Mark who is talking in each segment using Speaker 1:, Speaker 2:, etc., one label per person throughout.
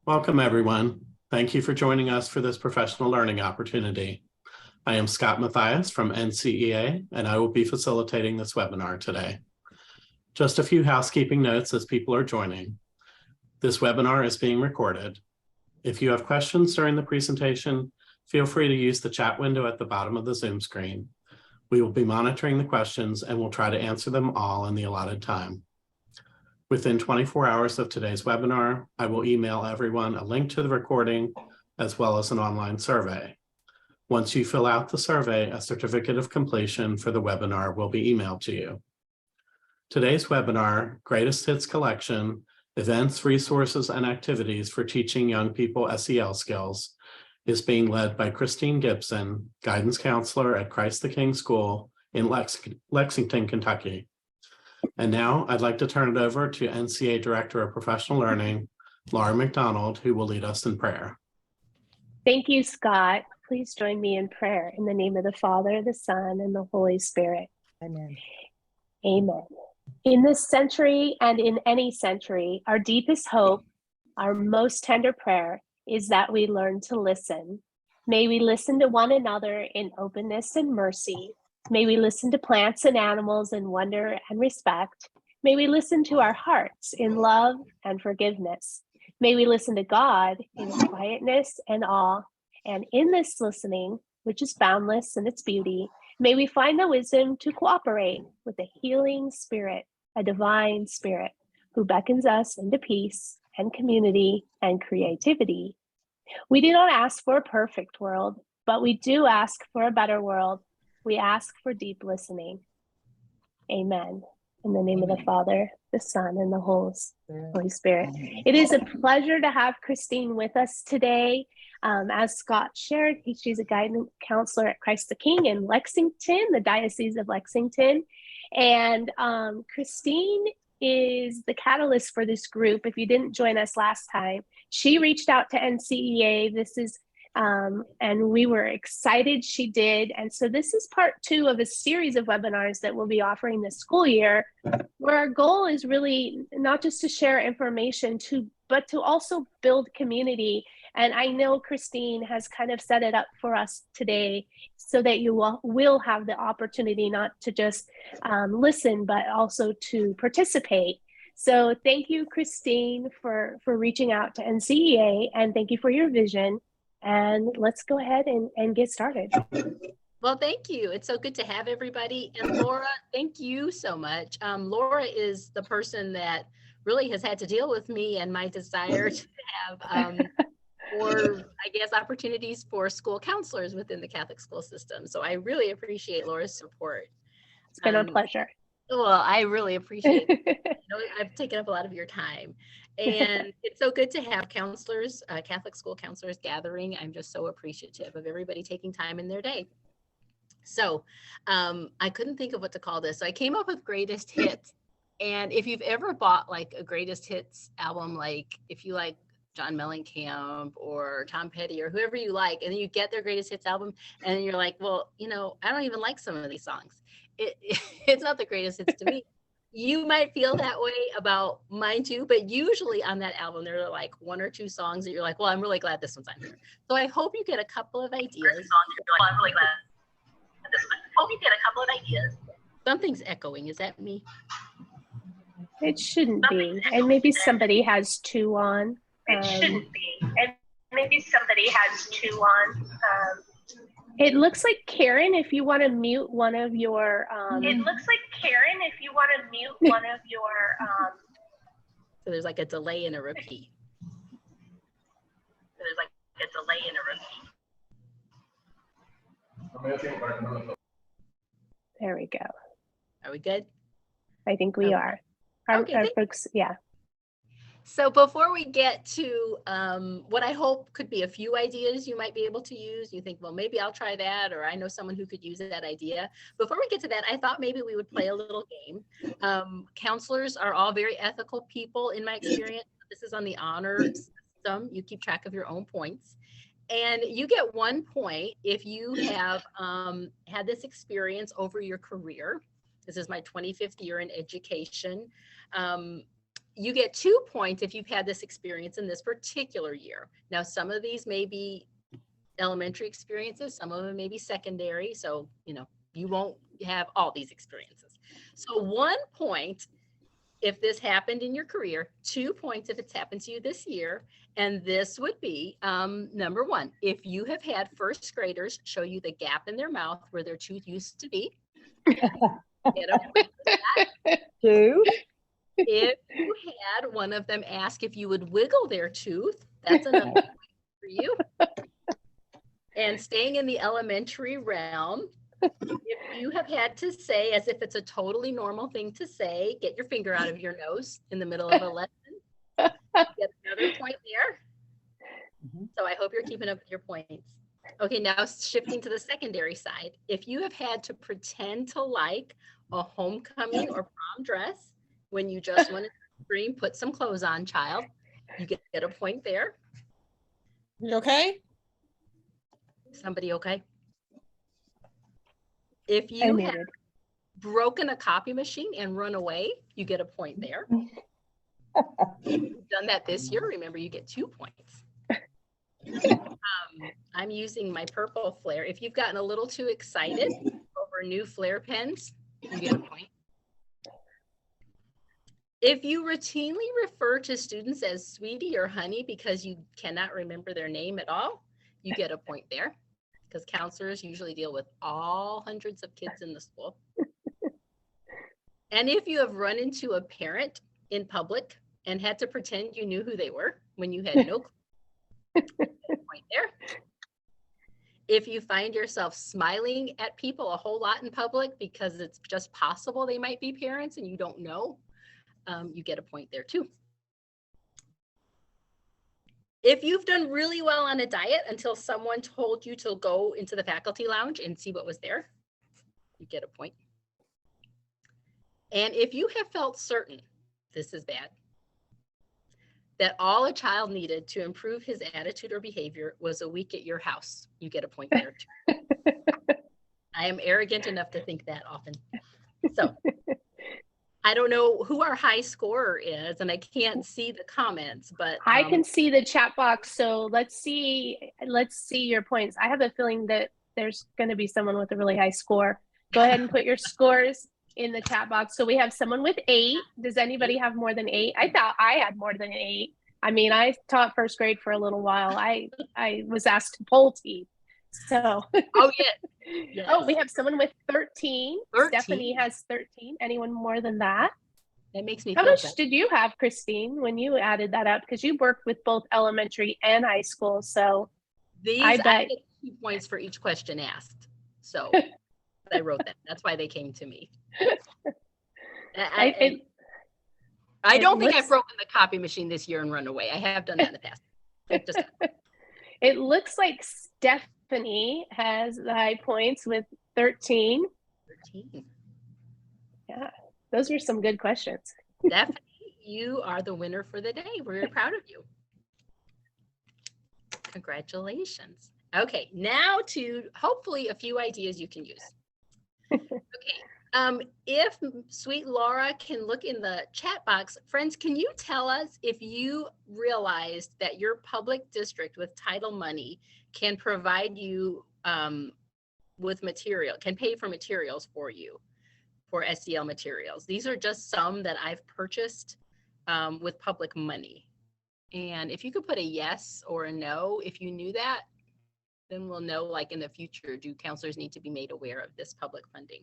Speaker 1: Welcome, everyone. Thank you for joining us for this professional learning opportunity. I am Scott Mathias from NCEA, and I will be facilitating this webinar today. Just a few housekeeping notes as people are joining. This webinar is being recorded. If you have questions during the presentation, feel free to use the chat window at the bottom of the Zoom screen. We will be monitoring the questions and will try to answer them all in the allotted time. Within 24 hours of today's webinar, I will email everyone a link to the recording as well as an online survey. Once you fill out the survey, a certificate of completion for the webinar will be emailed to you. Today's webinar, Greatest Hits Collection, Events, Resources, and Activities for Teaching Young People SEL Skills, is being led by Christine Gibson, Guidance Counselor at Christ the King School in Lexington, Kentucky. And now I'd like to turn it over to NCEA Director of Professional Learning, Laura McDonald, who will lead us in prayer.
Speaker 2: Thank you, Scott. Please join me in prayer in the name of the Father, the Son, and the Holy Spirit.
Speaker 3: Amen.
Speaker 2: Amen. In this century and in any century, our deepest hope, our most tender prayer is that we learn to listen. May we listen to one another in openness and mercy. May we listen to plants and animals in wonder and respect. May we listen to our hearts in love and forgiveness. May we listen to God in quietness and awe. And in this listening, which is boundless in its beauty, may we find the wisdom to cooperate with a healing spirit, a divine spirit, who beckons us into peace and community and creativity. We do not ask for a perfect world, but we do ask for a better world. We ask for deep listening. Amen. In the name of the Father, the Son, and the Holy Spirit. It is a pleasure to have Christine with us today. As Scott shared, she's a guidance counselor at Christ the King in Lexington, the Diocese of Lexington. And Christine is the catalyst for this group. If you didn't join us last time, she reached out to NCEA. And we were excited she did. And so this is part 2 of a series of webinars that we'll be offering this school year, where our goal is really not just to share information, but to also build community. And I know Christine has kind of set it up for us today so that you will have the opportunity not to just listen, but also to participate. So thank you, Christine, for reaching out to NCEA, and thank you for your vision. And let's go ahead and get started.
Speaker 3: Well, thank you. It's so good to have everybody. And Laura, thank you so much. Laura is the person that really has had to deal with me and my desire to have opportunities for school counselors within the Catholic school system. So I really appreciate Laura's support.
Speaker 2: It's been a pleasure.
Speaker 3: Well, I really appreciate it. I've taken up a lot of your time. And it's so good to have counselors, Catholic school counselors gathering. I'm just so appreciative of everybody taking time in their day. So I couldn't think of what to call this. So I came up with greatest hits. And if you've ever bought like a greatest hits album, like if you like John Mellencamp or Tom Petty or whoever you like, and then you get their greatest hits album and you're like, well, I don't even like some of these songs. It's not the greatest hits to me. You might feel that way about mine too, but usually on that album, there are like 1 or 2 songs that you're like, well, I'm really glad this one's on here. So I hope you get a couple of ideas. Something's echoing. Is that me?
Speaker 2: It shouldn't be. And maybe somebody has 2 on.
Speaker 4: It shouldn't be. And maybe somebody has 2 on.
Speaker 2: It looks like Karen, if you want to mute one of your.
Speaker 4: It looks like Karen, if you want to mute one of your.
Speaker 3: So there's like a delay and a repeat.
Speaker 2: There we go.
Speaker 3: Are we good?
Speaker 2: I think we are. Our folks, yeah.
Speaker 3: So before we get to what I hope could be a few ideas you might be able to use, you think, well, maybe I'll try that, or I know someone who could use that idea. Before we get to that, I thought maybe we would play a little game. Counselors are all very ethical people in my experience. This is on the honor system. You keep track of your own points. And you get 1 point if you have had this experience over your career. This is my 25th year in education. you get 2 points if you've had this experience in this particular year. Now, some of these may be elementary experiences, some of them may be secondary. So, you won't have all these experiences. So 1 point if this happened in your career, 2 points if it's happened to you this year. And this would be number 1, if you have had first graders show you the gap in their mouth where their tooth used to be. Get a point for that.
Speaker 5: 2.
Speaker 3: If you had one of them ask if you would wiggle their tooth, that's another point for you. And staying in the elementary realm, if you have had to say, as if it's a totally normal thing to say, get your finger out of your nose in the middle of a lesson, get another point there. So I hope you're keeping up with your points. Okay, now shifting to the secondary side. If you have had to pretend to like a homecoming or prom dress when you just wanted to scream, put some clothes on, child, you get a point there.
Speaker 5: You okay?
Speaker 3: Somebody okay? If you have broken a copy machine and run away, you get a point there. If you've done that this year, remember you get 2 points. I'm using my purple flare. If you've gotten a little too excited over new flare pens, you get a point. If you routinely refer to students as sweetie or honey because you cannot remember their name at all, you get a point there, because counselors usually deal with all hundreds of kids in the school. And if you have run into a parent in public and had to pretend you knew who they were when you had no clue, you get a point there. If you find yourself smiling at people a whole lot in public because it's just possible they might be parents and you don't know, you get a point there too. If you've done really well on a diet until someone told you to go into the faculty lounge and see what was there, you get a point. And if you have felt certain, this is bad, that all a child needed to improve his attitude or behavior was a week at your house, you get a point there too. I am arrogant enough to think that often. So I don't know who our high scorer is, and I can't see the comments, but
Speaker 2: I can see the chat box. So let's see your points. I have a feeling that there's going to be someone with a really high score. Go ahead and put your scores in the chat box. So we have someone with 8. Does anybody have more than 8? I thought I had more than 8. I mean, I taught first grade for a little while. I was asked to poll team. So
Speaker 3: oh yeah. Yes.
Speaker 2: Oh, we have someone with 13.
Speaker 3: 13.
Speaker 2: Stephanie has 13. Anyone more than that?
Speaker 3: That makes me
Speaker 2: How
Speaker 3: feel
Speaker 2: much
Speaker 3: better.
Speaker 2: did you have, Christine, when you added that up? Because you worked with both elementary and high school. So
Speaker 3: I get 2 points for each question asked. So I wrote that. That's why they came to me. I don't think I've broken the copy machine this year and run away. I have done that in the past.
Speaker 2: It looks like Stephanie has the high points with 13.
Speaker 3: 13.
Speaker 2: Yeah, those are some good questions.
Speaker 3: Stephanie, you are the winner for the day. We're very proud of you. Congratulations. Okay, now to hopefully a few ideas you can use. Okay, if sweet Laura can look in the chat box, friends, can you tell us if you realized that your public district with title money can provide you with material, can pay for materials for you, for SEL materials? These are just some that I've purchased with public money. And if you could put a yes or a no, if you knew that, then we'll know, like in the future, do counselors need to be made aware of this public funding?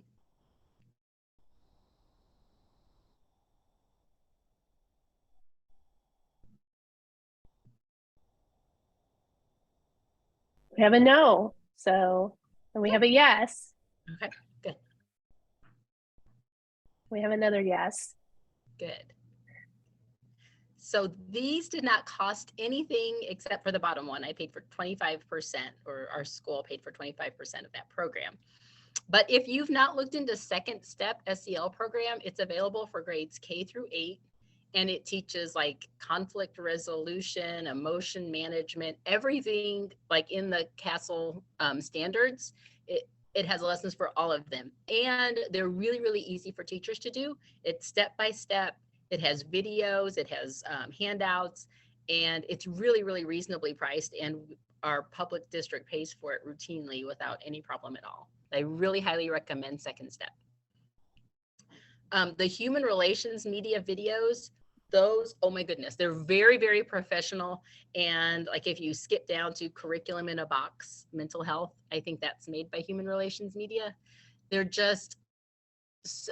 Speaker 2: We have a no, so, and we have a yes.
Speaker 3: Okay, good.
Speaker 2: We have another yes.
Speaker 3: Good. So these did not cost anything except for the bottom one. I paid for 25%, or our school paid for 25% of that program. But if you've not looked into Second Step SEL program, it's available for grades K through 8. And it teaches like conflict resolution, emotion management, everything like in the Castle standards. It has lessons for all of them. And they're really, really easy for teachers to do. It's step by step. It has videos, it has handouts, and it's really, really reasonably priced, and our public district pays for it routinely without any problem at all. I really highly recommend Second Step. The human relations media videos, those, oh my goodness, they're very, very professional. And like if you skip down to curriculum in a box, mental health, I think that's made by human relations media. They're just,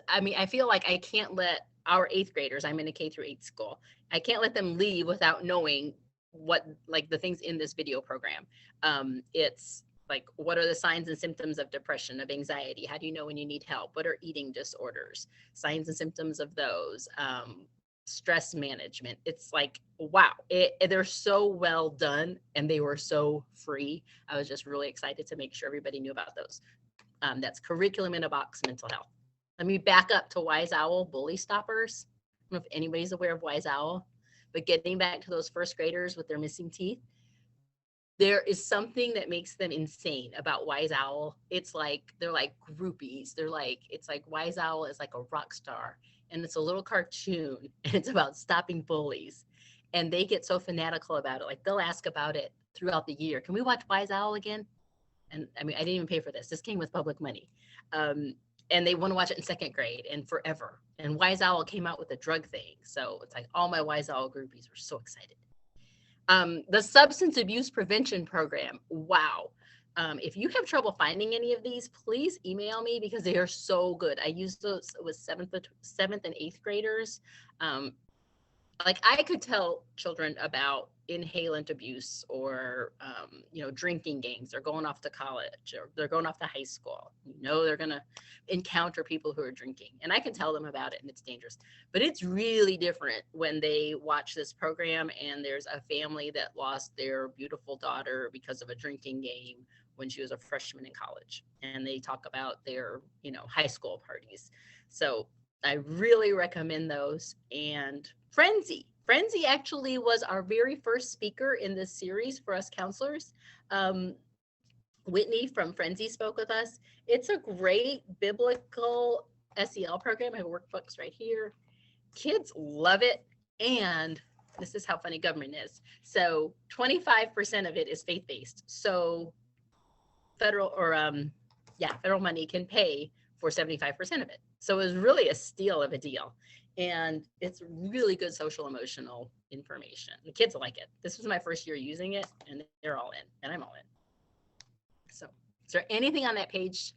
Speaker 3: I mean, I feel like I can't let our 8th graders, I'm in a K-8 school, I can't let them leave without knowing what, like the things in this video program. It's like, what are the signs and symptoms of depression, of anxiety? How do you know when you need help? What are eating disorders? Signs and symptoms of those. Stress management. It's like, wow, they're so well done, and they were so free. I was just really excited to make sure everybody knew about those. That's curriculum in a box, mental health. Let me back up to Wise Owl Bully Stoppers. I don't know if anybody's aware of Wise Owl, but getting back to those first graders with their missing teeth, there is something that makes them insane about Wise Owl. It's like, they're like groupies. They're like, it's like Wise Owl is like a rock star, and it's a little cartoon, and it's about stopping bullies. And they get so fanatical about it. Like they'll ask about it throughout the year. Can we watch Wise Owl again? And I mean, I didn't even pay for this. This came with public money. And they want to watch it in 2nd grade and forever. And Wise Owl came out with a drug thing. So it's like all my Wise Owl groupies were so excited. The substance abuse prevention program. Wow. If you have trouble finding any of these, please email me because they are so good. I used those with 7th and 8th graders. Like I could tell children about inhalant abuse or, drinking gangs. They're going off to college or they're going off to high school. They're going to encounter people who are drinking, and I can tell them about it, and it's dangerous. But it's really different when they watch this program and there's a family that lost their beautiful daughter because of a drinking game when she was a freshman in college, and they talk about their, high school parties. So I really recommend those. And Frenzy actually was our very first speaker in this series for us counselors. Whitney from Frenzy spoke with us. It's a great biblical SEL program. I have workbooks right here. Kids love it. And this is how funny government is. So 25% of it is faith-based. So federal money can pay for 75% of it. So it was really a steal of a deal. And it's really good social emotional information. The kids like it. This was my first year using it, and they're all in, and I'm all in. So is there anything on that page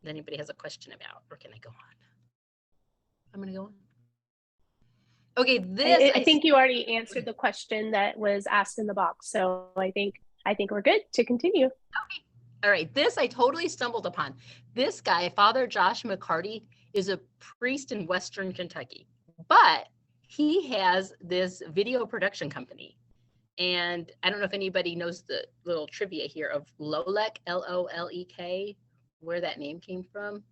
Speaker 3: that anybody has a question about, or can I go on? I'm going to go on. Okay,
Speaker 2: I think you already answered the question that was asked in the box. So I think we're good to continue.
Speaker 3: Okay. All right, this I totally stumbled upon. This guy, Father Josh McCarty, is a priest in Western Kentucky, but he has this video production company. And I don't know if anybody knows the little trivia here of Lolek, L-O-L-E-K, where that name came from.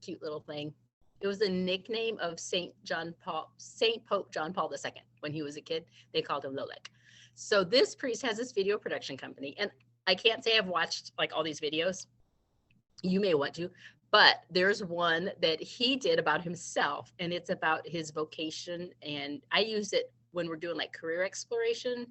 Speaker 3: Cute little thing. It was the nickname of Saint Pope John Paul II. When he was a kid, they called him Lolek. So this priest has this video production company, and I can't say I've watched like all these videos. You may want to, but there's one that he did about himself, and it's about his vocation. And I use it when we're doing like career exploration,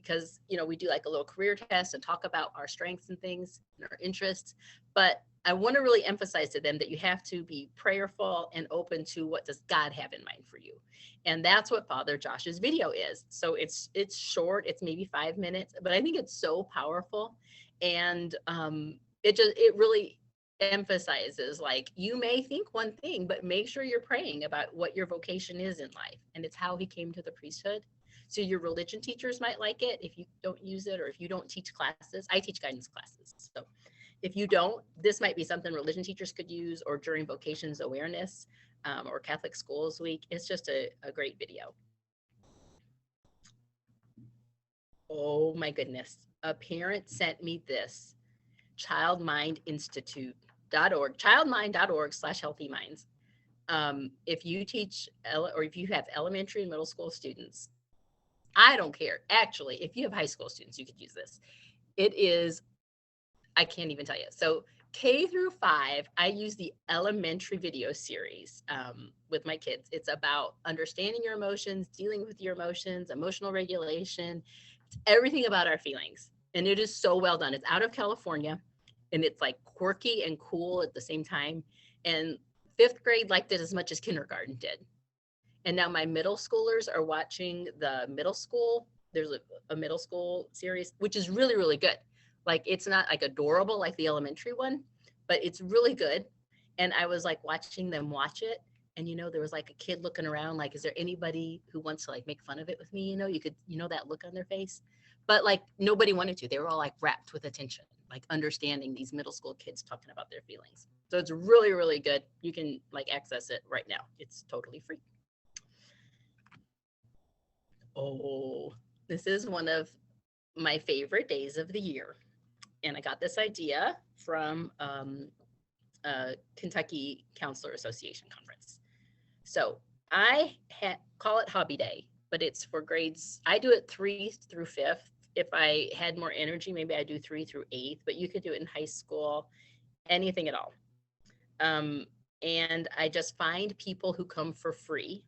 Speaker 3: because, we do like a little career test and talk about our strengths and things and our interests. But I want to really emphasize to them that you have to be prayerful and open to what does God have in mind for you. And that's what Father Josh's video is. So it's short, it's maybe 5 minutes, but I think it's so powerful. And it really emphasizes, like, you may think one thing, but make sure you're praying about what your vocation is in life. And it's how he came to the priesthood. So your religion teachers might like it if you don't use it, or if you don't teach classes. I teach guidance classes. So if you don't, this might be something religion teachers could use, or during vocations awareness or Catholic Schools Week. It's just a great video. Oh my goodness. A parent sent me this, childmindinstitute.org, childmind.org/healthyminds. If you teach or if you have elementary and middle school students, I don't care. Actually, if you have high school students, you could use this. It is, I can't even tell you. So K through 5, I use the elementary video series with my kids. It's about understanding your emotions, dealing with your emotions, emotional regulation, everything about our feelings. And it is so well done. It's out of California, and it's like quirky and cool at the same time. And 5th grade liked it as much as kindergarten did. And now my middle schoolers are watching the middle school. There's a middle school series, which is really, really good. Like, it's not like adorable like the elementary one, but it's really good. And I was like watching them watch it. And, there was like a kid looking around, like, is there anybody who wants to like make fun of it with me? You could, that look on their face, but like nobody wanted to. They were all like wrapped with attention, like understanding these middle school kids talking about their feelings. So it's really, really good. You can like access it right now. It's totally free. Oh, this is one of my favorite days of the year. And I got this idea from a Kentucky Counselor Association conference. So I call it Hobby Day, but it's for grades. I do it 3 through 5th. If I had more energy, maybe I do 3 through 8th, but you could do it in high school, anything at all. And I just find people who come for free,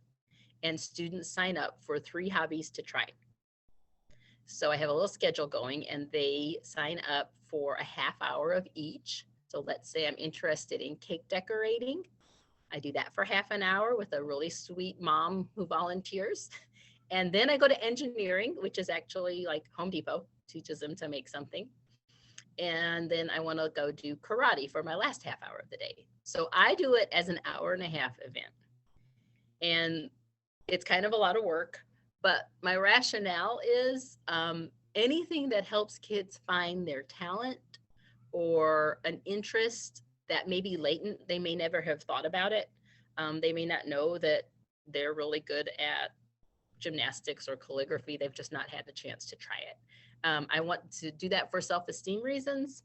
Speaker 3: and students sign up for 3 hobbies to try. So I have a little schedule going, and they sign up for a half hour of each. So let's say I'm interested in cake decorating. I do that for half an hour with a really sweet mom who volunteers. And then I go to engineering, which is actually like Home Depot, teaches them to make something. And then I want to go do karate for my last half hour of the day. So I do it as an hour-and-a-half event. And it's kind of a lot of work, but my rationale is anything that helps kids find their talent or an interest that may be latent. They may never have thought about it. They may not know that they're really good at gymnastics or calligraphy. They've just not had the chance to try it. I want to do that for self-esteem reasons.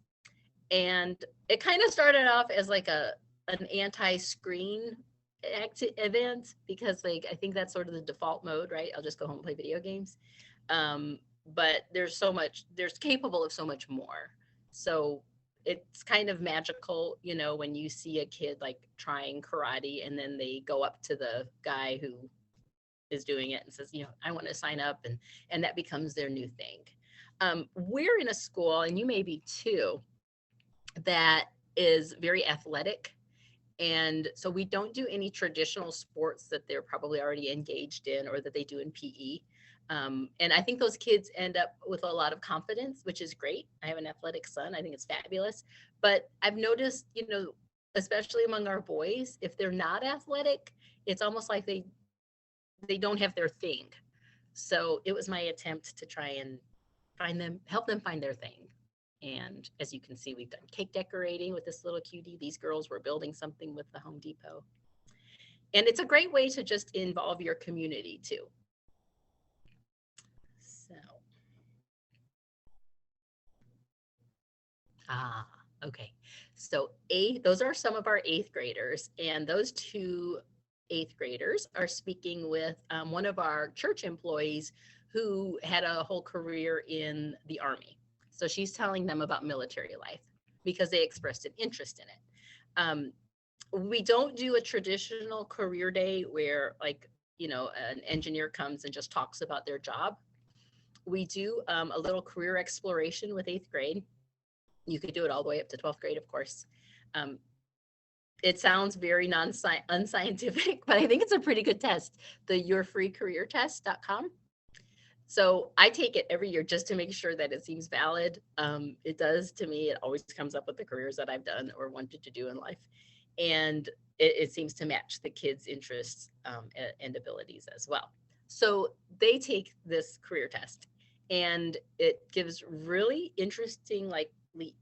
Speaker 3: And it kind of started off as like an anti-screen event, because like I think that's sort of the default mode, right? I'll just go home and play video games. But there's capable of so much more. So it's kind of magical, when you see a kid like trying karate and then they go up to the guy who is doing it and says, I want to sign up, and that becomes their new thing. We're in a school, and you may be too, that is very athletic. And so we don't do any traditional sports that they're probably already engaged in or that they do in PE. And I think those kids end up with a lot of confidence, which is great. I have an athletic son. I think it's fabulous. But I've noticed, especially among our boys, if they're not athletic, it's almost like they don't have their thing. So it was my attempt to try and help them find their thing. And as you can see, we've done cake decorating with this little cutie. These girls were building something with the Home Depot. And it's a great way to just involve your community too. So, okay. So those are some of our 8th graders. And those 2 8th graders are speaking with one of our church employees who had a whole career in the Army. So she's telling them about military life because they expressed an interest in it. We don't do a traditional career day where an engineer comes and just talks about their job. We do a little career exploration with 8th grade. You could do it all the way up to 12th grade, of course. It sounds very unscientific, but I think it's a pretty good test, the yourfreecareertest.com. So I take it every year just to make sure that it seems valid. It does to me. It always comes up with the careers that I've done or wanted to do in life. And it seems to match the kids' interests and abilities as well. So they take this career test, and it gives really interesting,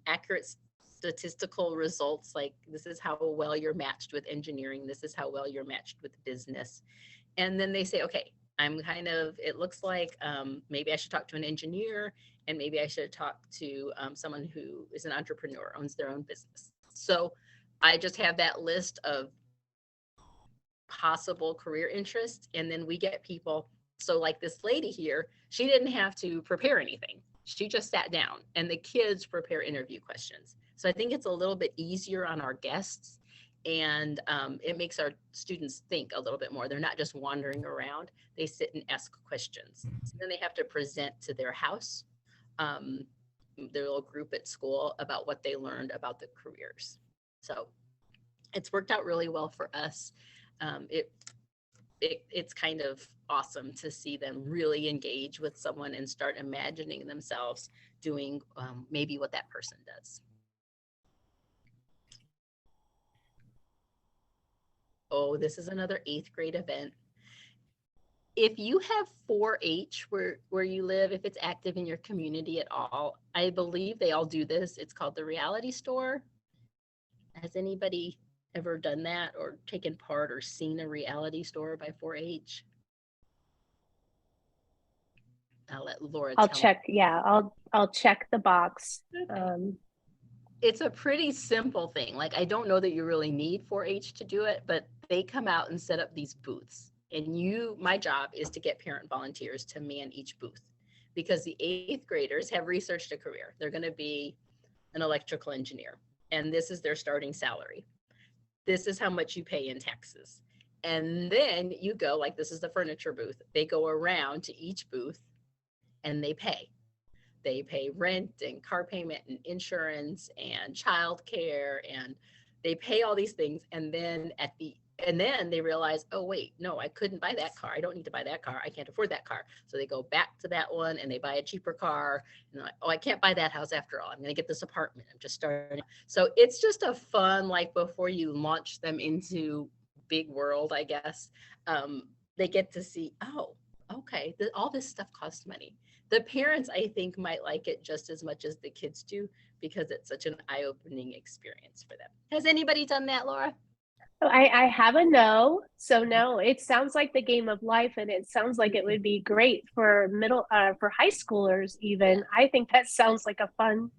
Speaker 3: accurate statistical results. Like, this is how well you're matched with engineering. This is how well you're matched with business. And then they say, okay, it looks like maybe I should talk to an engineer, and maybe I should talk to someone who is an entrepreneur, owns their own business. So I just have that list of possible career interests, and then we get people. So like this lady here, she didn't have to prepare anything. She just sat down, and the kids prepare interview questions. So I think it's a little bit easier on our guests, and it makes our students think a little bit more. They're not just wandering around. They sit and ask questions. So then they have to present to their house, their little group at school, about what they learned about the careers. So it's worked out really well for us. It's kind of awesome to see them really engage with someone and start imagining themselves doing maybe what that person does. Oh, this is another 8th grade event. If you have 4-H where you live, if it's active in your community at all, I believe they all do this. It's called the Reality Store. Has anybody ever done that or taken part or seen a reality store by 4-H? I'll let Laura
Speaker 2: I'll
Speaker 3: tell
Speaker 2: check. Yeah, I'll check the box.
Speaker 3: Okay. It's a pretty simple thing. Like, I don't know that you really need 4-H to do it, but they come out and set up these booths. And my job is to get parent volunteers to man each booth, because the 8th graders have researched a career. They're going to be an electrical engineer, and this is their starting salary. This is how much you pay in taxes. And then you go, like, this is the furniture booth. They go around to each booth and they pay. They pay rent and car payment and insurance and childcare, and they pay all these things. And then then they realize, oh wait, no, I couldn't buy that car. I don't need to buy that car. I can't afford that car. So they go back to that one and they buy a cheaper car. And they're like, oh, I can't buy that house after all. I'm going to get this apartment. I'm just starting. So it's just a fun, like, before you launch them into big world, I guess, they get to see, oh, okay, all this stuff costs money. The parents, I think, might like it just as much as the kids do, because it's such an eye-opening experience for them. Has anybody done that, Laura?
Speaker 2: I have a no. So no, it sounds like the game of life, and it sounds like it would be great for for high schoolers even.
Speaker 3: Yeah.
Speaker 2: I think that sounds like a fun.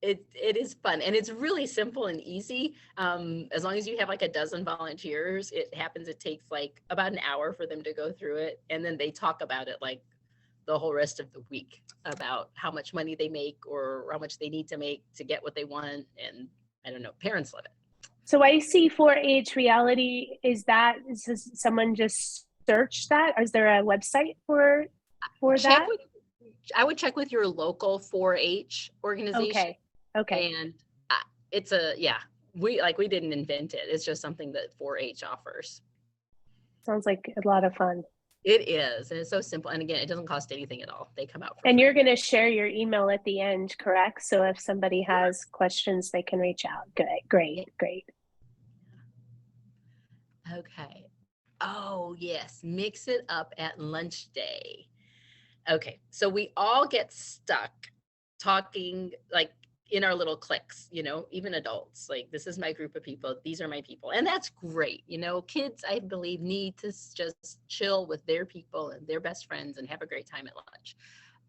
Speaker 3: It is fun, and it's really simple and easy. As long as you have like a dozen volunteers, it takes like about an hour for them to go through it, and then they talk about it like the whole rest of the week, about how much money they make or how much they need to make to get what they want. And I don't know, parents love it.
Speaker 2: So I see 4-H reality. Is someone just search that? Or is there a website for that?
Speaker 3: I would check with your local 4-H organization.
Speaker 2: Okay.
Speaker 3: And we didn't invent it. It's just something that 4-H offers.
Speaker 2: Sounds like a lot of fun.
Speaker 3: It is, and it's so simple. And again, it doesn't cost anything at all. They come out for
Speaker 2: And
Speaker 3: free.
Speaker 2: you're going to share your email at the end, correct? So if somebody has questions, they can reach out. Good, great.
Speaker 3: Okay. Oh, yes. Mix it up at lunch day. Okay. So we all get stuck talking, like, in our little cliques, even adults. Like, this is my group of people. These are my people. And that's great. Kids, I believe, need to just chill with their people and their best friends and have a great time at lunch.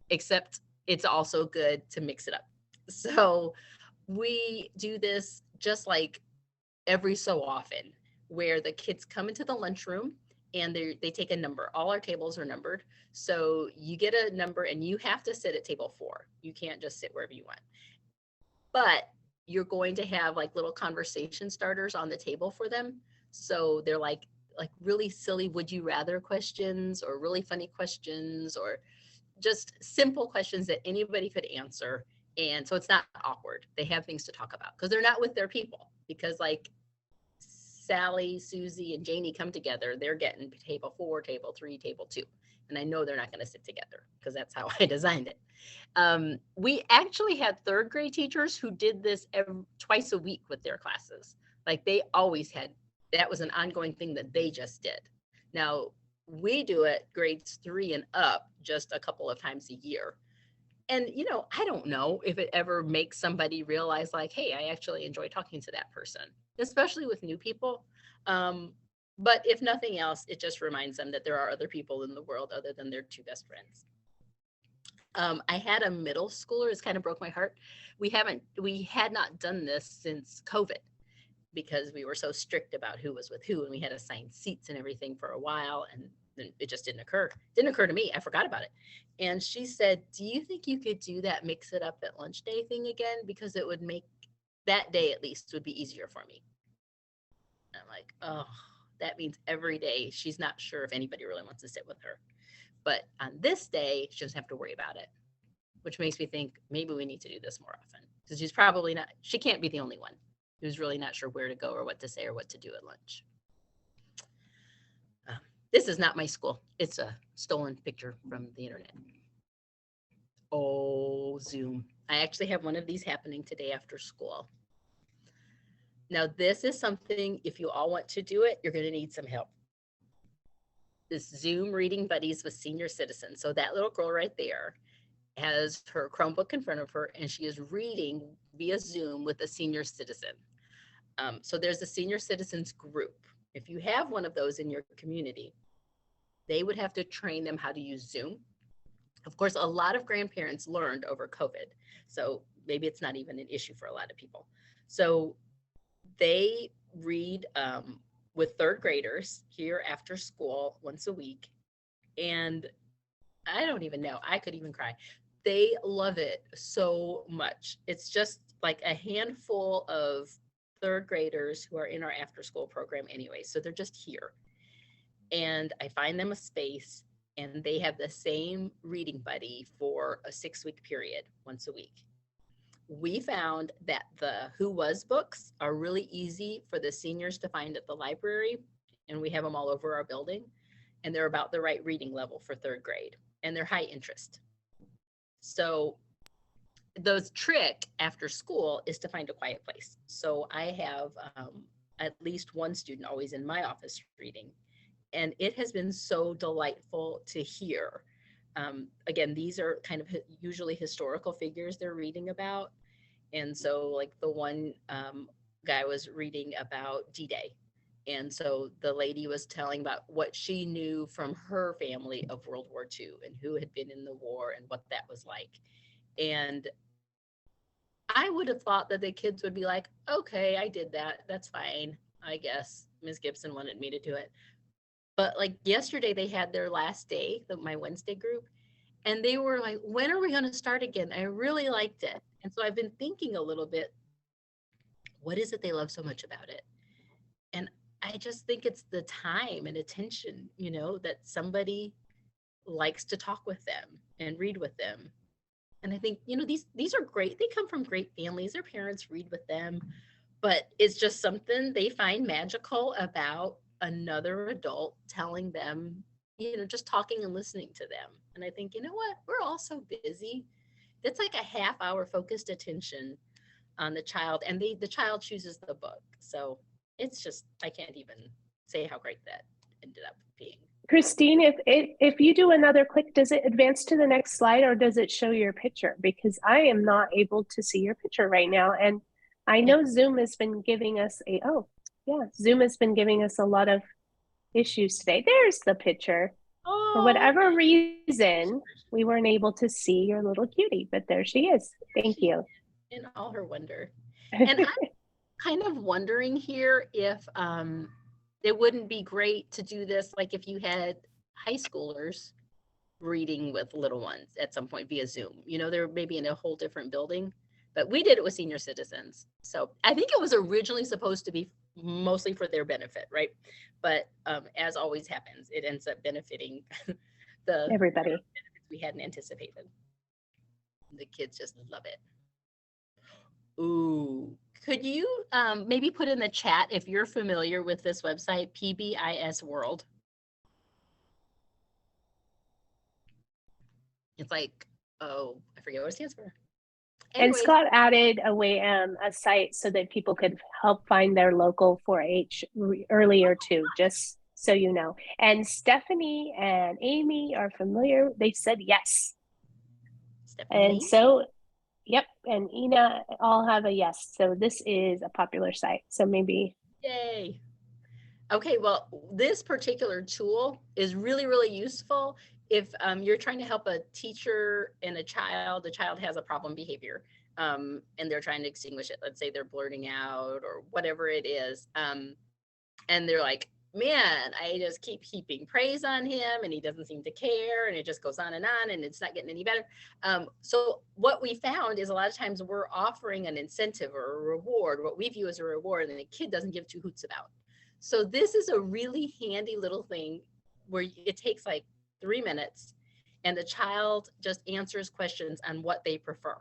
Speaker 3: Except it's also good to mix it up. So we do this just like every so often, where the kids come into the lunchroom and they take a number. All our tables are numbered. So you get a number and you have to sit at table 4. You can't just sit wherever you want. But you're going to have like little conversation starters on the table for them. So they're like really silly would you rather questions, or really funny questions, or just simple questions that anybody could answer. And so it's not awkward. They have things to talk about because they're not with their people. Because like Sally, Susie, and Janie come together, they're getting table 4, table 3, table 2. And I know they're not going to sit together because that's how I designed it. We actually had 3rd grade teachers who did this twice a week with their classes. Like they always had, that was an ongoing thing that they just did. Now we do it grades 3 and up just a couple of times a year. And, I don't know if it ever makes somebody realize like, hey, I actually enjoy talking to that person, especially with new people. But if nothing else, it just reminds them that there are other people in the world other than their 2 best friends. I had a middle schooler. It's kind of broke my heart. We had not done this since COVID because we were so strict about who was with who, and we had assigned seats and everything for a while. And then it just didn't occur. Didn't occur to me. I forgot about it. And she said, do you think you could do that mix it up at lunch day thing again? Because it would make that day at least would be easier for me. And I'm like, oh, that means every day she's not sure if anybody really wants to sit with her. But on this day, she doesn't have to worry about it, which makes me think maybe we need to do this more often. Because she's probably not, she can't be the only one who's really not sure where to go or what to say or what to do at lunch. This is not my school. It's a stolen picture from the internet. Oh, Zoom. I actually have one of these happening today after school. Now, this is something, if you all want to do it, you're going to need some help. This Zoom reading buddies with senior citizens. So that little girl right there has her Chromebook in front of her, and she is reading via Zoom with a senior citizen. So there's a senior citizens group. If you have one of those in your community, they would have to train them how to use Zoom. Of course, a lot of grandparents learned over COVID, so maybe it's not even an issue for a lot of people. So they read with third graders here after school once a week. And I don't even know, I could even cry. They love it so much. It's just like a handful of third graders who are in our after school program anyway. So they're just here. And I find them a space, and they have the same reading buddy for a 6-week period once a week. We found that the Who Was books are really easy for the seniors to find at the library, and we have them all over our building, and they're about the right reading level for third grade, and they're high interest. So the trick after school is to find a quiet place. So I have at least one student always in my office reading, and it has been so delightful to hear. Again, these are kind of usually historical figures they're reading about. And so like the one guy was reading about D-Day. And so the lady was telling about what she knew from her family of World War II and who had been in the war and what that was like. And I would have thought that the kids would be like, okay, I did that. That's fine. I guess Ms. Gibson wanted me to do it. But like yesterday, they had their last day, my Wednesday group, and they were like, when are we going to start again? I really liked it. And so I've been thinking a little bit, what is it they love so much about it? And I just think it's the time and attention, you know, that somebody likes to talk with them and read with them. And I think, you know, these are great. They come from great families. Their parents read with them, but it's just something they find magical about another adult telling them, you know, just talking and listening to them. And I think, you know what, we're all so busy. It's like a half-hour focused attention on the child, and the child chooses the book. So it's just, I can't even say how great that ended up being.
Speaker 2: Christine, if you do another click, does it advance to the next slide, or does it show your picture? Because I am not able to see your picture right now. And I know Zoom has been giving us Zoom has been giving us a lot of issues today. There's the picture.
Speaker 3: Oh,
Speaker 2: For whatever reason, we weren't able to see your little cutie, but there she is. Thank you.
Speaker 3: In all her wonder. And I'm kind of wondering here if it wouldn't be great to do this, like if you had high schoolers reading with little ones at some point via Zoom. You know, they're maybe in a whole different building, but we did it with senior citizens. So I think it was originally supposed to be mostly for their benefit, right? But as always happens, it ends up benefiting
Speaker 2: Everybody.
Speaker 3: benefits we hadn't anticipated. The kids just love it. Ooh, could you maybe put in the chat if you're familiar with this website, PBIS World? It's like, oh, I forget what it stands for.
Speaker 2: And Scott added a site so that people could help find their local 4-H earlier too, just so you know. And Stephanie and Amy are familiar. They said yes.
Speaker 3: Stephanie?
Speaker 2: And so, yep, and Ina all have a yes. So this is a popular site. So maybe.
Speaker 3: Yay. Okay, well, this particular tool is really, really useful if you're trying to help a teacher and the child has a problem behavior and they're trying to extinguish it. Let's say they're blurting out or whatever it is. And they're like, man, I just keep heaping praise on him and he doesn't seem to care, and it just goes on and it's not getting any better. So what we found is a lot of times we're offering an incentive or a reward, what we view as a reward, and the kid doesn't give two hoots about. So this is a really handy little thing where it takes like 3 minutes and the child just answers questions on what they prefer.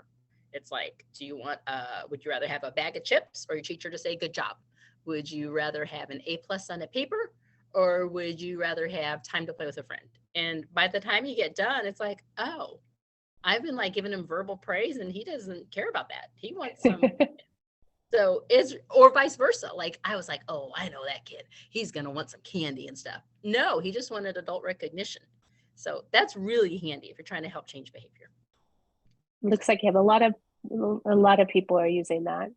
Speaker 3: It's like, do you want, would you rather have a bag of chips or your teacher to say good job? Would you rather have an A+ on a paper, or would you rather have time to play with a friend? And by the time you get done, it's like, oh, I've been like giving him verbal praise and he doesn't care about that. He wants some. So it's, or vice versa. Like I was like, oh, I know that kid. He's going to want some candy and stuff. No, he just wanted adult recognition. So that's really handy if you're trying to help change behavior.
Speaker 2: Looks like you have a lot of people are using that.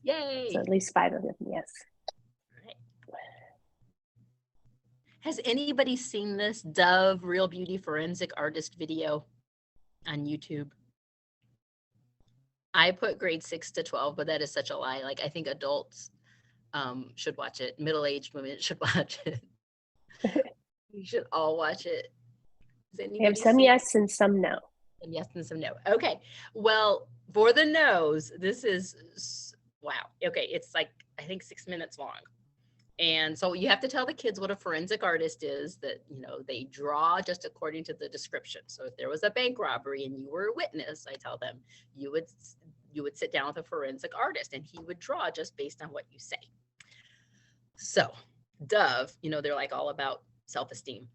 Speaker 3: Yay.
Speaker 2: So at least 5 of them, yes.
Speaker 3: Right. Has anybody seen this Dove Real Beauty Forensic Artist video on YouTube? I put grade 6 to 12, but that is such a lie. Like I think adults should watch it. Middle-aged women should watch it. We should all watch it.
Speaker 2: We have some yes and some no.
Speaker 3: Some yes and some no. Okay. Well, for the no's, this is, wow. Okay. It's like, I think 6 minutes long. And so you have to tell the kids what a forensic artist is, that, you know, they draw just according to the description. So if there was a bank robbery and you were a witness, I tell them you would sit down with a forensic artist and he would draw just based on what you say. So Dove, you know, they're like all about self-esteem,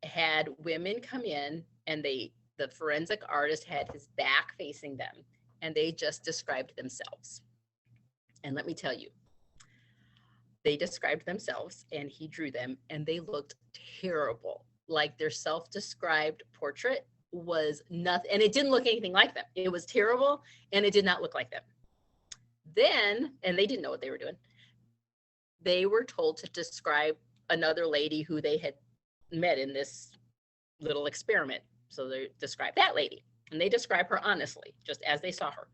Speaker 3: had women come in and the forensic artist had his back facing them and they just described themselves. And let me tell you, they described themselves and he drew them and they looked terrible. Like their self-described portrait was nothing, and it didn't look anything like them. It was terrible and it did not look like them. Then, and they didn't know what they were doing, they were told to describe another lady who they had met in this little experiment. So they describe that lady and they describe her honestly, just as they saw her.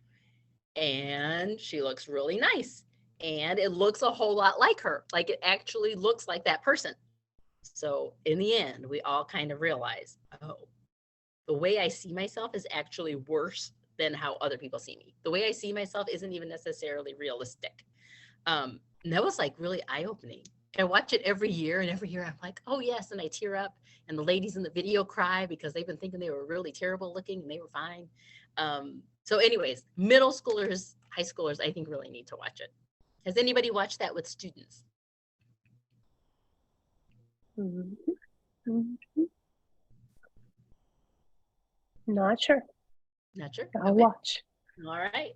Speaker 3: And she looks really nice. And it looks a whole lot like her. Like it actually looks like that person. So in the end, we all kind of realize, oh, the way I see myself is actually worse than how other people see me. The way I see myself isn't even necessarily realistic. And that was like really eye-opening. I watch it every year, and every year I'm like, oh yes, and I tear up, and the ladies in the video cry because they've been thinking they were really terrible looking and they were fine. So anyways, middle schoolers, high schoolers, I think really need to watch it. Has anybody watched that with students?
Speaker 2: Not sure.
Speaker 3: Not sure.
Speaker 2: I'll watch.
Speaker 3: All right.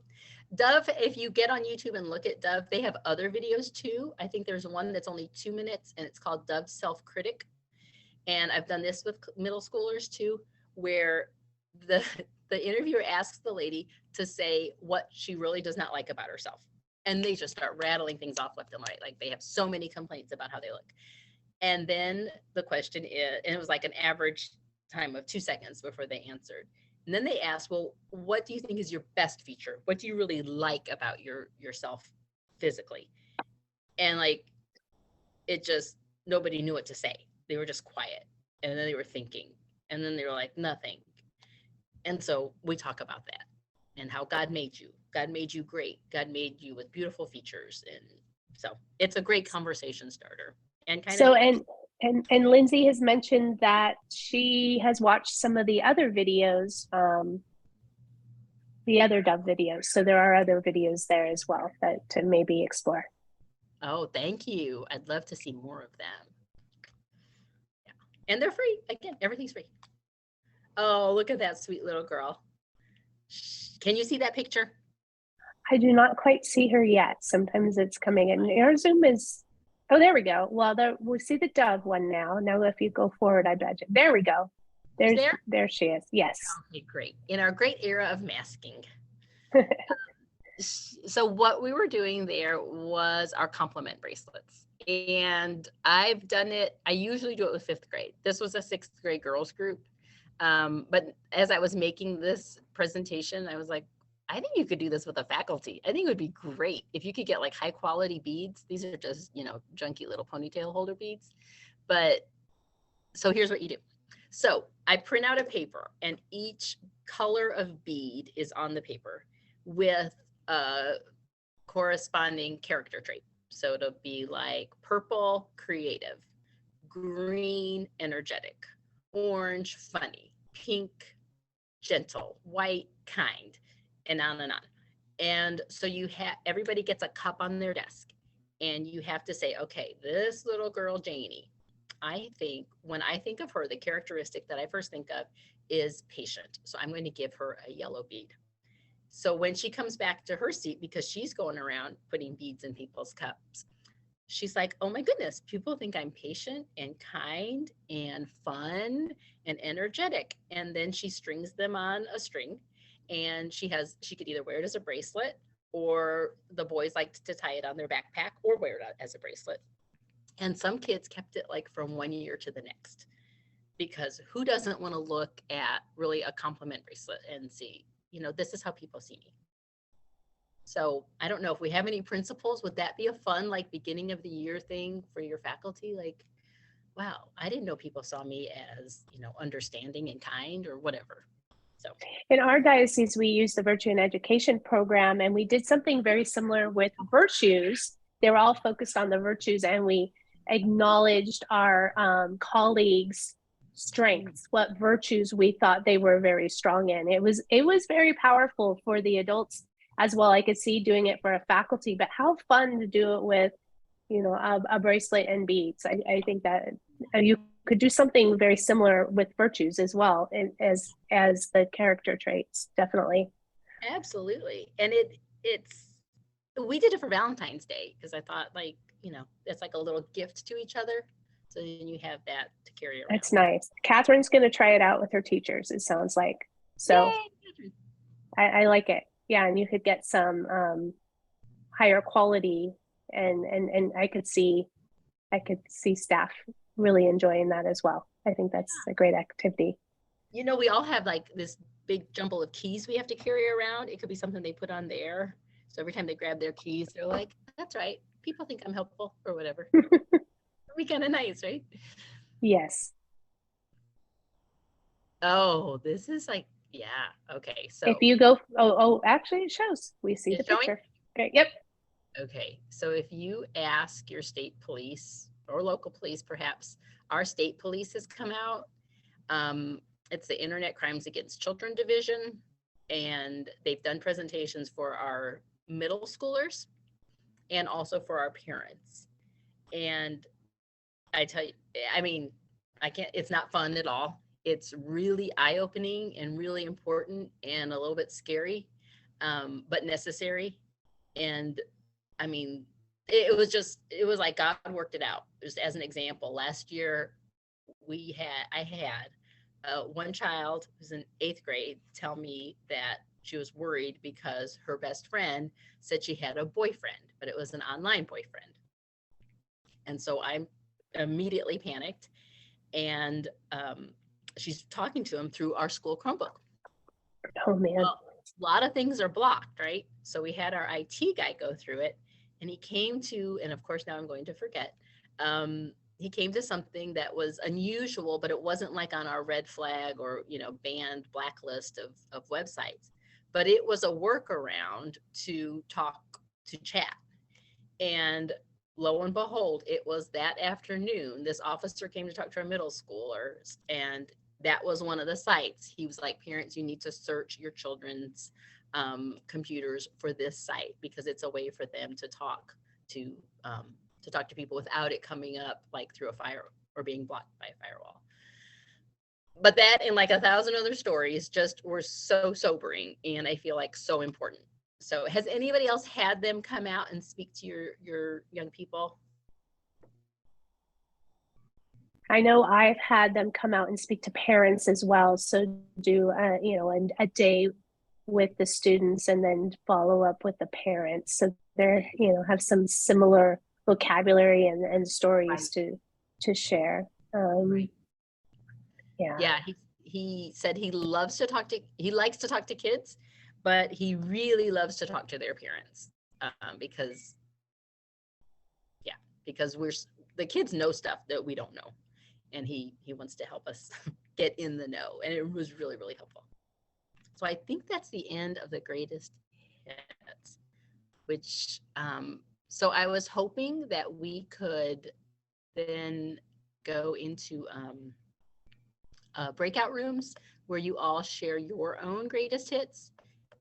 Speaker 3: Dove, if you get on YouTube and look at Dove, they have other videos too. I think there's one that's only 2 minutes and it's called Dove Self-Critic. And I've done this with middle schoolers too, where the interviewer asks the lady to say what she really does not like about herself. And they just start rattling things off left and right. Like they have so many complaints about how they look. And then the question is, and it was like an average time of 2 seconds before they answered. And then they asked, well, what do you think is your best feature? What do you really like about yourself physically? And like, it just, nobody knew what to say. They were just quiet. And then they were thinking. And then they were like, nothing. And so we talk about that and how God made you. God made you great. God made you with beautiful features. And so it's a great conversation starter. And kind
Speaker 2: so,
Speaker 3: of.
Speaker 2: And Lindsay has mentioned that she has watched some of the other videos, the other Dove videos. So there are other videos there as well that to maybe explore.
Speaker 3: Oh, thank you. I'd love to see more of them. Yeah. And they're free. Again, everything's free. Oh, look at that sweet little girl. Can you see that picture?
Speaker 2: I do not quite see her yet. Sometimes it's coming in. Our Zoom is, oh, there we go. Well, we see the Dove one now. Now, if you go forward, I bet you. There we go. There she is. Yes.
Speaker 3: Okay, great. In our great era of masking. So what we were doing there was our compliment bracelets. And I've done it. I usually do it with 5th grade. This was a 6th grade girls group. But as I was making this presentation, I was like, I think you could do this with the faculty. I think it would be great if you could get like high quality beads. These are just, junky little ponytail holder beads. But so here's what you do. So I print out a paper and each color of bead is on the paper with a corresponding character trait. So it'll be like purple, creative, green, energetic, orange, funny, pink, gentle, white, kind, and on and on. And so everybody gets a cup on their desk and you have to say, okay, this little girl, Janie, when I think of her, the characteristic that I first think of is patient. So I'm going to give her a yellow bead. So when she comes back to her seat, because she's going around putting beads in people's cups, she's like, oh my goodness, people think I'm patient and kind and fun and energetic. And then she strings them on a string and she could either wear it as a bracelet, or the boys like to tie it on their backpack or wear it as a bracelet. And some kids kept it like from 1 year to the next, because who doesn't want to look at really a compliment bracelet and see, this is how people see me. So I don't know if we have any principles. Would that be a fun, like, beginning of the year thing for your faculty? Like, wow, I didn't know people saw me as, understanding and kind or whatever. So
Speaker 2: in our diocese, we used the Virtue in Education program, and we did something very similar with virtues. They were all focused on the virtues, and we acknowledged our colleagues' strengths, what virtues we thought they were very strong in. It was very powerful for the adults as well. I could see doing it for a faculty, but how fun to do it with, a bracelet and beads. I think that you could do something very similar with virtues as well as the character traits, definitely.
Speaker 3: Absolutely. And we did it for Valentine's Day because I thought, like, it's like a little gift to each other. So then you have that to carry around.
Speaker 2: That's nice. Catherine's going to try it out with her teachers, it sounds like. So I like it. Yeah, and you could get some higher quality, and I could see staff really enjoying that as well. I think that's a great activity.
Speaker 3: We all have like this big jumble of keys we have to carry around. It could be something they put on there. So every time they grab their keys, they're like, that's right, people think I'm helpful or whatever. It'd be kind of nice, right?
Speaker 2: Yes.
Speaker 3: Oh, this is like, yeah. Okay. So
Speaker 2: if you go, actually it shows. We see the picture. Okay. Yep.
Speaker 3: Okay. So if you ask your state police or local police, perhaps, our state police has come out. It's the Internet Crimes Against Children Division, and they've done presentations for our middle schoolers and also for our parents. And I tell you, it's not fun at all. It's really eye-opening and really important and a little bit scary, but necessary. And it was like God worked it out. Just as an example, last year I had one child who's in 8th grade tell me that she was worried because her best friend said she had a boyfriend, but it was an online boyfriend. And so I immediately panicked, and she's talking to him through our school Chromebook.
Speaker 2: Oh man.
Speaker 3: Well, a lot of things are blocked, right? So we had our IT guy go through it, and he came to, and of course now I'm going to forget, he came to something that was unusual, but it wasn't like on our red flag or, banned blacklist of websites, but it was a workaround to chat. And lo and behold, it was that afternoon, this officer came to talk to our middle schoolers, and that was one of the sites. He was like, parents, you need to search your children's computers for this site, because it's a way for them to talk to people without it coming up like through a fire or being blocked by a firewall. But that and like 1,000 other stories just were so sobering, and I feel like so important. So has anybody else had them come out and speak to your young people?
Speaker 2: I know I've had them come out and speak to parents as well. So do a day with the students and then follow up with the parents. So they're have some similar vocabulary and stories to share. Yeah.
Speaker 3: He said he likes to talk to kids, but he really loves to talk to their parents because the kids know stuff that we don't know, and he wants to help us get in the know, and it was really, really helpful. So I think that's the end of the greatest hits, which so I was hoping that we could then go into breakout rooms where you all share your own greatest hits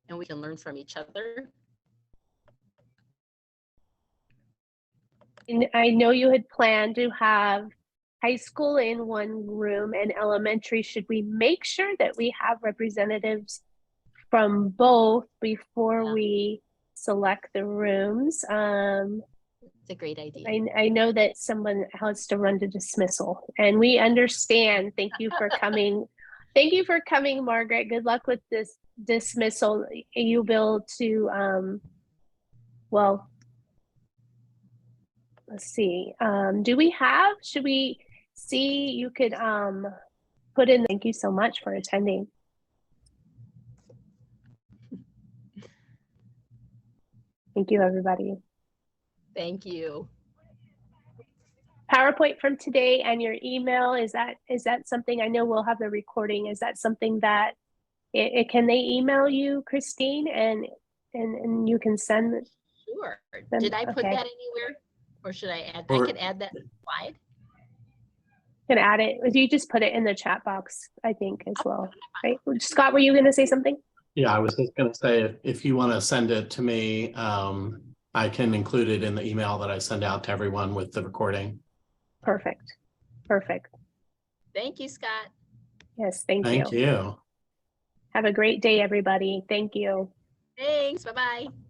Speaker 3: and we can learn from each other.
Speaker 2: And I know you had planned to have high school in one room and elementary. Should we make sure that we have representatives from both before we select the rooms?
Speaker 3: It's a great idea.
Speaker 2: I know that someone has to run to dismissal, and we understand. Thank you for coming. Thank you for coming, Margaret. Good luck with this dismissal. You'll be able to, well, let's see. Should we see, you could put in, thank you so much for attending. Thank you, everybody.
Speaker 3: Thank you.
Speaker 2: PowerPoint from today and your email, is that something, I know we'll have the recording, is that something that can they email you, Christine, and you can send?
Speaker 3: Sure.
Speaker 2: them?
Speaker 3: Did I put
Speaker 2: Okay.
Speaker 3: that anywhere, or should I add?
Speaker 1: Or-
Speaker 3: I can add that slide.
Speaker 2: Can add it. You just put it in the chat box, I think, as well. Right, Scott, were you going to say something?
Speaker 1: Yeah, I was just going to say, if you want to send it to me, I can include it in the email that I send out to everyone with the recording.
Speaker 2: Perfect.
Speaker 3: Thank you, Scott.
Speaker 2: Yes, thank
Speaker 1: Thank
Speaker 2: you.
Speaker 1: you.
Speaker 2: Have a great day, everybody. Thank you.
Speaker 3: Thanks. Bye-bye.